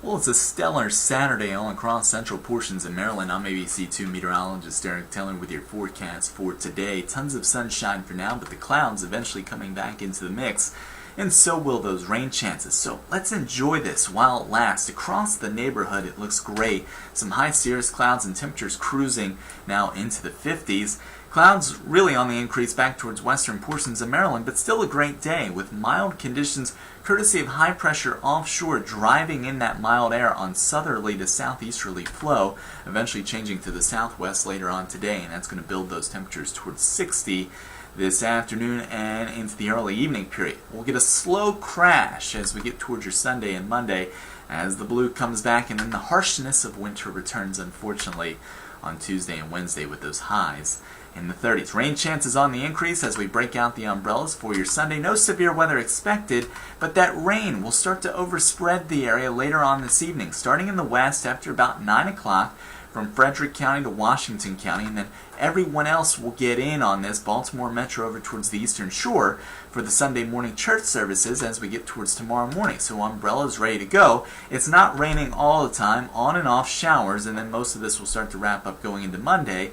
Well, it's a stellar Saturday all across central portions of Maryland. I'm ABC2 meteorologist Erik Taylor with your forecast for today. Tons of sunshine for now, but the clouds eventually coming back into the mix, and so will those rain chances. So let's enjoy this while it lasts. Across the neighborhood, it looks great. Some high cirrus clouds and temperatures cruising now into the 50s. Clouds really on the increase back towards western portions of Maryland, but still a great day with mild conditions courtesy of high pressure offshore driving in that mild air on southerly to southeasterly flow, eventually changing to the southwest later on today, and that's going to build those temperatures towards 60 this afternoon and into the early evening period. We'll get a slow crash as we get towards your Sunday and Monday as the blue comes back, and then the harshness of winter returns, unfortunately, on Tuesday and Wednesday with those highs in the 30s. Rain chances on the increase as we break out the umbrellas for your Sunday. No severe weather expected, but that rain will start to overspread the area later on this evening, starting in the west after about 9 o'clock from Frederick County to Washington County, and then everyone else will get in on this. Baltimore Metro over towards the eastern shore for the Sunday morning church services as we get towards tomorrow morning. So umbrellas ready to go. It's not raining all the time, on and off showers, and then most of this will start to wrap up going into Monday.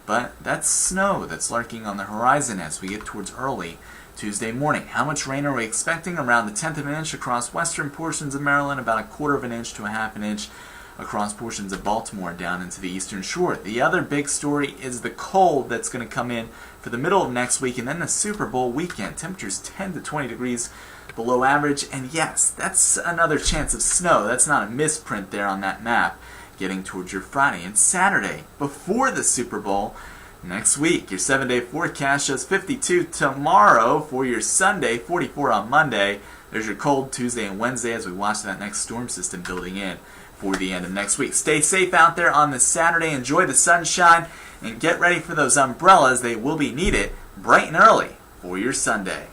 But that's snow that's lurking on the horizon as we get towards early Tuesday morning. How much rain are we expecting? Around 1/10 of an inch across western portions of Maryland, about 1/4 of an inch to 1/2 an inch across portions of Baltimore down into the eastern shore. The other big story is the cold that's going to come in for the middle of next week, and then the Super Bowl weekend. Temperatures 10 to 20 degrees below average, and yes, that's another chance of snow. That's not a misprint there on that map, getting towards your Friday and Saturday before the Super Bowl next week. Your 7-day forecast shows 52 tomorrow for your Sunday, 44 on Monday. There's your cold Tuesday and Wednesday as we watch that next storm system building in for the end of next week. Stay safe out there on this Saturday. Enjoy the sunshine and get ready for those umbrellas. They will be needed bright and early for your Sunday.